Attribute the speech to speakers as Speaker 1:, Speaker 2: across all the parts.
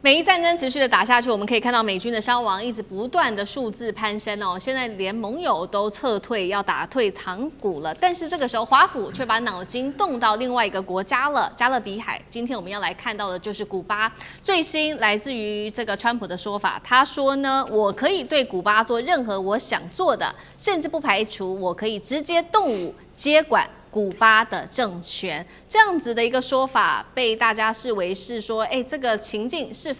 Speaker 1: 美伊战争持续的打下去，我们可以看到美军的伤亡一直不断的数字攀升哦。现在连盟友都撤退，要打退堂鼓了。但是这个时候，华府却把脑筋动到另外一个国家了——加勒比海。今天我们要来看到的就是古巴。最新来自于这个川普的说法，他说呢，我可以对古巴做任何我想做的，甚至不排除我可以直接动武接管古巴的政权，这样子的一个说法被大家视为是说，这个情境是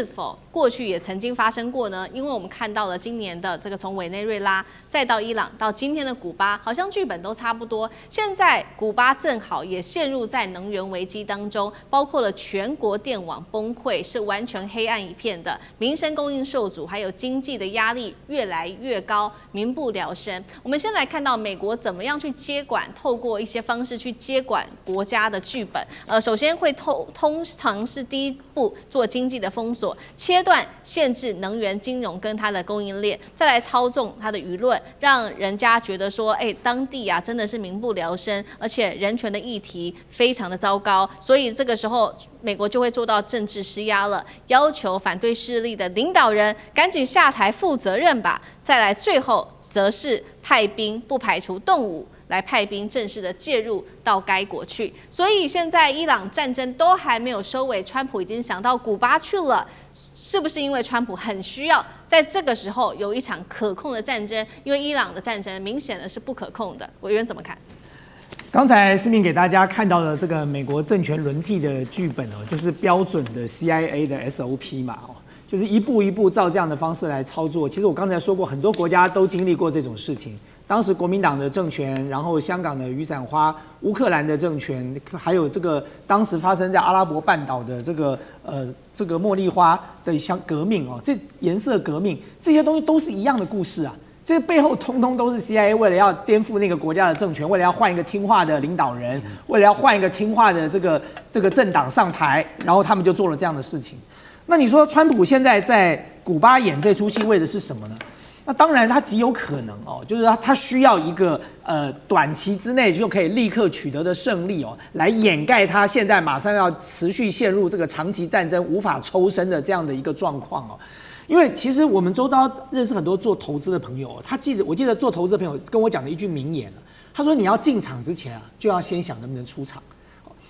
Speaker 1: 否过去也曾经发生过呢？因为我们看到了今年的这个从委内瑞拉再到伊朗到今天的古巴，好像剧本都差不多。现在古巴正好也陷入在能源危机当中，包括了全国电网崩溃，是完全黑暗一片的，民生供应受阻，还有经济的压力越来越高，民不聊生。我们先来看到美国怎么样去接管，透过一些方式去接管国家的剧本。首先会通常是第一步做经济的封锁，切断限制能源、金融跟它的供应链，再来操纵它的舆论，让人家觉得说，当地啊真的是民不聊生，而且人权的议题非常的糟糕，所以这个时候美国就会做到政治施压了，要求反对势力的领导人赶紧下台负责任吧。再来最后则是派兵，不排除动武，来派兵正式的介入到该国去。所以现在伊朗战争都还没有收尾，川普已经想到古巴去了，是不是因为川普很需要在这个时候有一场可控的战争？因为伊朗的战争明显的是不可控的。委员怎么看？
Speaker 2: 刚才思明给大家看到的这个美国政权轮替的剧本哦，就是标准的 CIA 的 SOP 嘛哦。就是一步一步照这样的方式来操作。其实我刚才说过，很多国家都经历过这种事情。当时国民党的政权，然后香港的雨伞花、乌克兰的政权，还有这个当时发生在阿拉伯半岛的这个茉莉花的革命哦，这颜色革命这些东西都是一样的故事啊。这背后通通都是 CIA 为了要颠覆那个国家的政权，为了要换一个听话的领导人，为了要换一个听话的这个政党上台，然后他们就做了这样的事情。那你说川普现在在古巴演这出戏为的是什么呢？那当然他极有可能哦，就是他需要一个短期之内就可以立刻取得的胜利哦，来掩盖他现在马上要持续陷入这个长期战争无法抽身的这样的一个状况哦。因为其实我们周遭认识很多做投资的朋友，我记得做投资的朋友跟我讲的一句名言，他说你要进场之前啊，就要先想能不能出场。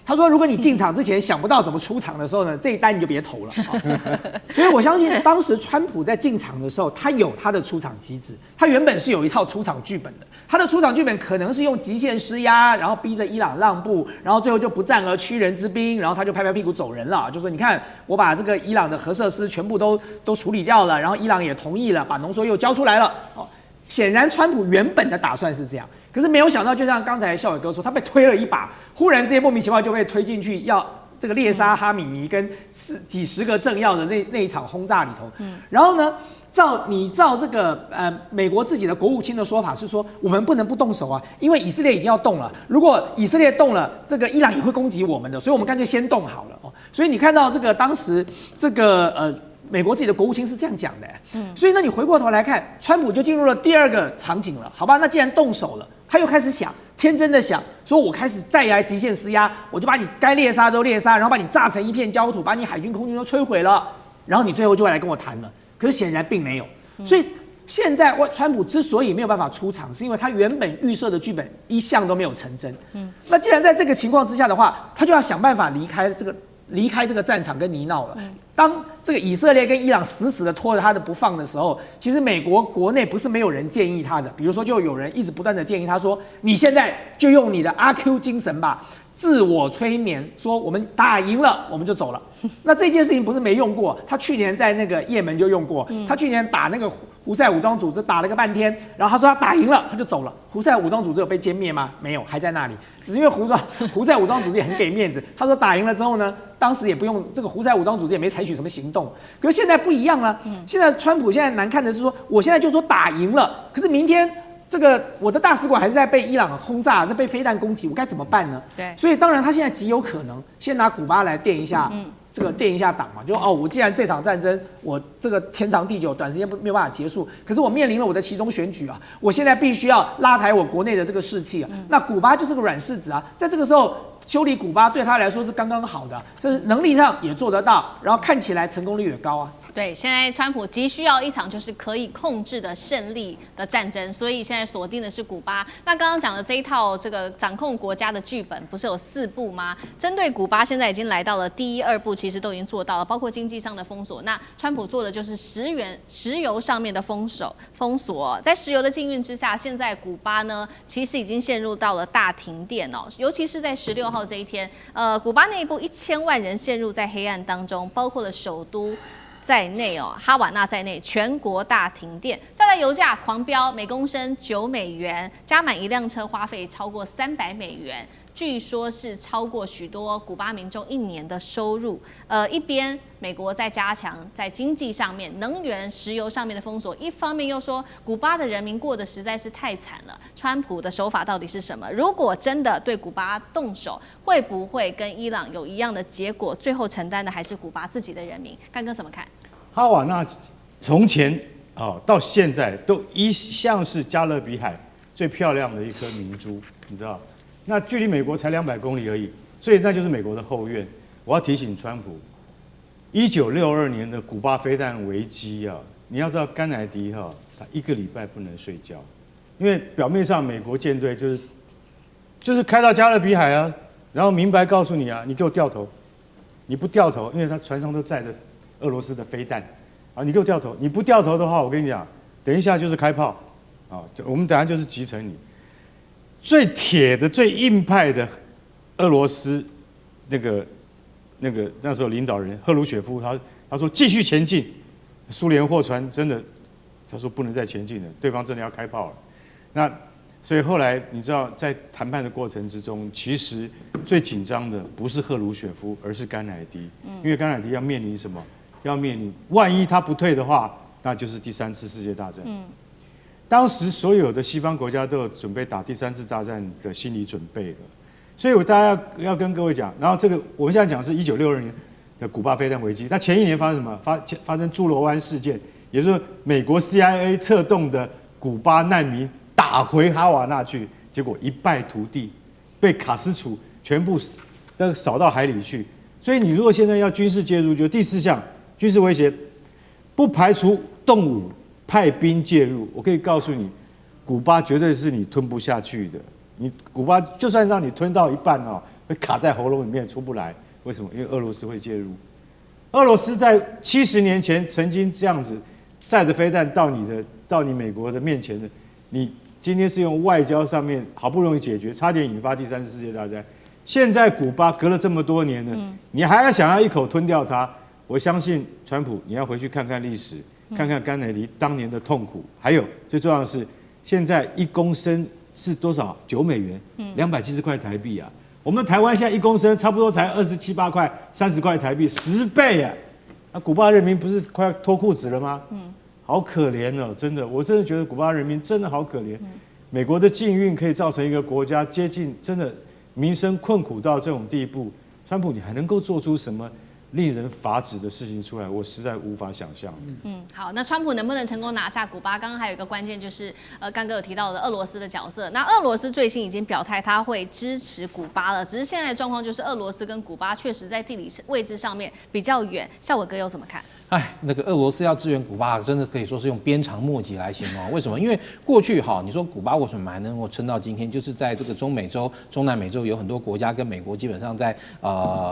Speaker 2: 他说：“如果你进场之前想不到怎么出场的时候呢，这一单你就别投了。”所以我相信当时川普在进场的时候，他有他的出场机制，他原本是有一套出场剧本的。他的出场剧本可能是用极限施压，然后逼着伊朗让步，然后最后就不战而屈人之兵，然后他就拍拍屁股走人了，就说：“你看，我把这个伊朗的核设施全部都处理掉了，然后伊朗也同意了，把浓缩铀交出来了。”显然，川普原本的打算是这样，可是没有想到，就像刚才孝伟哥说，他被推了一把，忽然之间莫名其妙就被推进去，要这个猎杀哈米尼跟几十个政要的那一场轰炸里头。然后呢，照这个美国自己的国务卿的说法是说，我们不能不动手啊，因为以色列已经要动了，如果以色列动了，这个伊朗也会攻击我们的，所以我们干脆先动好了哦。所以你看到这个当时这个美国自己的国务卿是这样讲的，所以那你回过头来看，川普就进入了第二个场景了，好吧？那既然动手了，他又开始想，天真的想，说我开始再来极限施压，我就把你该猎杀都猎杀，然后把你炸成一片焦土，把你海军、空军都摧毁了，然后你最后就会来跟我谈了。可是显然并没有，所以现在川普之所以没有办法出场，是因为他原本预设的剧本一项都没有成真。那既然在这个情况之下的话，他就要想办法离开这个战场跟泥淖了。当这个以色列跟伊朗死死的拖着他的不放的时候，其实美国国内不是没有人建议他的，比如说就有人一直不断的建议他说，你现在就用你的阿 Q 精神吧，自我催眠，说我们打赢了我们就走了。那这件事情不是没用过，他去年在那个也门就用过，他去年打那个胡塞武装组织打了个半天，然后他说他打赢了他就走了。胡塞武装组织有被歼灭吗？没有，还在那里，只是因为胡塞武装组织也很给面子，他说打赢了之后呢，当时也不用这个胡塞武装组织也没采取什么行动。可是现在不一样了，现在川普现在难看的是说，我现在就说打赢了，可是明天这个我的大使馆还是在被伊朗轰炸，在被飞弹攻击，我该怎么办呢？对，所以当然他现在极有可能先拿古巴来垫一下。垫一下档嘛，就我既然这场战争我这个天长地久，短时间没有办法结束，可是我面临了我的期中选举啊，我现在必须要拉抬我国内的这个士气啊。那古巴就是个软柿子啊，在这个时候修理古巴对他来说是刚刚好的，就是能力上也做得到，然后看起来成功率也高啊。
Speaker 1: 对，现在川普急需要一场就是可以控制的胜利的战争，所以现在锁定的是古巴。那刚刚讲的这一套这个掌控国家的剧本，不是有4步吗？针对古巴，现在已经来到了第1、2步，其实都已经做到了，包括经济上的封锁。那川普做的就是石油上面的封锁，在石油的禁运之下，现在古巴呢其实已经陷入到了大停电哦，尤其是在16号这一天，古巴内部1000万人陷入在黑暗当中，包括了首都在内哦，哈瓦那在内，全国大停电。再来油价狂飙，每公升$9，加满1辆车花费超过$300，据说是超过许多古巴民众1年的收入。一边美国在加强在经济上面、能源、石油上面的封锁，一方面又说古巴的人民过得实在是太惨了。川普的手法到底是什么？如果真的对古巴动手，会不会跟伊朗有一样的结果？最后承担的还是古巴自己的人民。干哥怎么看？
Speaker 3: 哈瓦那从前到现在都一向是加勒比海最漂亮的一颗明珠，你知道？那距离美国才200公里而已，所以那就是美国的后院。我要提醒川普，1962年的古巴飞弹危机啊，你要知道甘乃迪他1个礼拜不能睡觉，因为表面上美国舰队就是开到加勒比海啊，然后明白告诉你啊，你给我掉头，你不掉头，因为他船上都载着俄罗斯的飞弹啊，你给我掉头，你不掉头的话，我跟你讲，等一下就是开炮啊，我们等下就是击沉你。最铁的、最硬派的俄罗斯那时候领导人赫鲁雪夫，他说继续前进，苏联货船真的，他说不能再前进了，对方真的要开炮了。那所以后来你知道，在谈判的过程之中，其实最紧张的不是赫鲁雪夫，而是甘乃迪，因为甘乃迪要面临什么？要面临万一他不退的话，那就是第3次世界大战。当时所有的西方国家都有准备打第3次大战的心理准备了，所以大家要跟各位讲，然后这个我们现在讲的是1962年的古巴飞弹危机，那前1年发生什么？发生猪猡湾事件，也就是美国 CIA 策动的古巴难民打回哈瓦那去，结果一败涂地，被卡斯楚全部扫到海里去。所以你如果现在要军事介入，就第4项军事威胁，不排除动武。派兵介入，我可以告诉你，古巴绝对是你吞不下去的。你古巴就算让你吞到一半会卡在喉咙里面出不来。为什么？因为俄罗斯会介入。俄罗斯在70年前曾经这样子载着飞弹到你美国的面前的，你今天是用外交上面好不容易解决，差点引发第3次世界大战。现在古巴隔了这么多年了，你还要想要一口吞掉它？我相信川普，你要回去看看历史。看看甘乃迪当年的痛苦，还有最重要的是，现在1公升是多少？$9，270块台币啊！我们台湾现在1公升差不多才27、8块、30块台币，10倍啊！那古巴人民不是快要脱裤子了吗？好可怜哦，真的，我真的觉得古巴人民真的好可怜。美国的禁运可以造成一个国家接近真的民生困苦到这种地步，川普你还能够做出什么令人发指的事情出来，我实在无法想象。
Speaker 1: 好，那川普能不能成功拿下古巴？刚刚还有一个关键就是，刚哥有提到的俄罗斯的角色。那俄罗斯最新已经表态，他会支持古巴了。只是现在的状况就是，俄罗斯跟古巴确实在地理位置上面比较远。孝伟哥又怎么看？
Speaker 4: 那个俄罗斯要支援古巴，真的可以说是用鞭长莫及来形容。为什么？因为过去你说古巴为什么还能够撑到今天，就是在这个中美洲、中南美洲有很多国家跟美国基本上在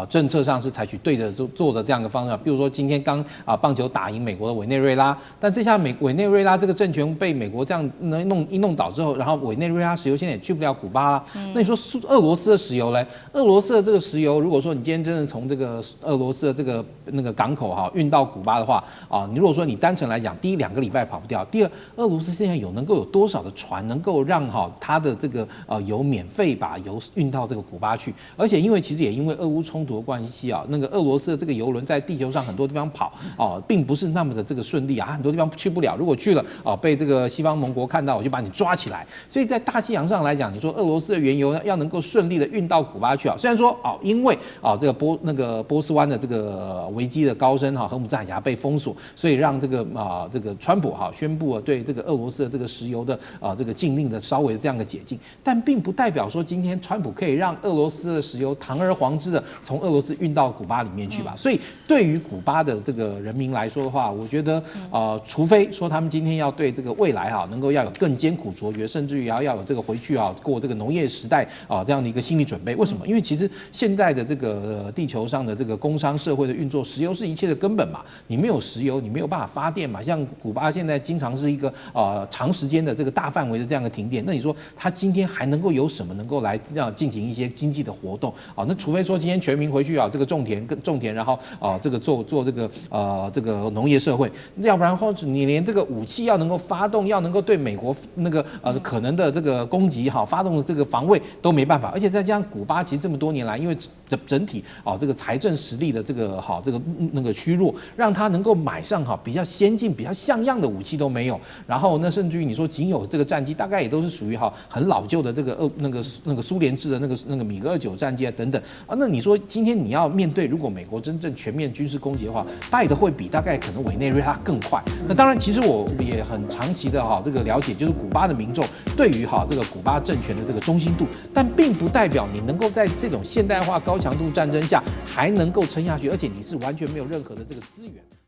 Speaker 4: 政策上是采取对着做的这样一个方向。比如说今天刚棒球打赢美国的委内瑞拉，但这下委内瑞拉这个政权被美国这样弄倒之后，然后委内瑞拉石油现在也去不了古巴了。那你说俄罗斯的石油嘞？俄罗斯的这个石油，如果说你今天真的从这个俄罗斯的这个那个港口运到古巴的话你如果说你单纯来讲，第一2个礼拜跑不掉，第二，俄罗斯现在能够有多少的船能够让它的这个油免费把油运到这个古巴去？而且因为其实也因为俄乌冲突的关系那个俄罗斯的这个邮轮在地球上很多地方跑哦，并不是那么的这个顺利啊，很多地方去不了。如果去了哦，被这个西方盟国看到，我就把你抓起来。所以在大西洋上来讲，你说俄罗斯的原油呢要能够顺利的运到古巴去啊，虽然说哦，因为这个波斯湾的这个危机的高升荷姆兹海峡被封锁，所以让这个川普宣布了对这个俄罗斯的这个石油的这个禁令的稍微的这样的解禁，但并不代表说今天川普可以让俄罗斯的石油堂而皇之的从俄罗斯运到古巴里面去吧。所以对于古巴的这个人民来说的话，我觉得除非说他们今天要对这个未来能够要有更艰苦卓绝，甚至于要有这个回去过这个农业时代这样的一个心理准备。为什么？因为其实现在的这个地球上的这个工商社会的运作，石油是一切的根本嘛。你没有石油，你没有办法发电嘛。像古巴现在经常是一个长时间的这个大范围的这样的停电，那你说他今天还能够有什么能够来进行一些经济的活动那除非说今天全民回去这个种田，然后这个做这个农业社会，要不然或者你连这个武器要能够发动，要能够对美国那个可能的这个攻击发动的这个防卫都没办法。而且再加上古巴其实这么多年来，因为整体这个财政实力的这个那个虚弱，让他能够买上比较先进、比较像样的武器都没有。然后呢，甚至于你说仅有这个战机，大概也都是属于很老旧的这个那个苏联制的那个米格29战机等等那你说今天你要面对，如果美国真正全面军事攻击的话，败的会比大概可能委内瑞拉更快。那当然，其实我也很长期的这个了解，就是古巴的民众对于这个古巴政权的这个忠心度，但并不代表你能够在这种现代化高强度战争下还能够撑下去，而且你是完全没有任何的这个资源。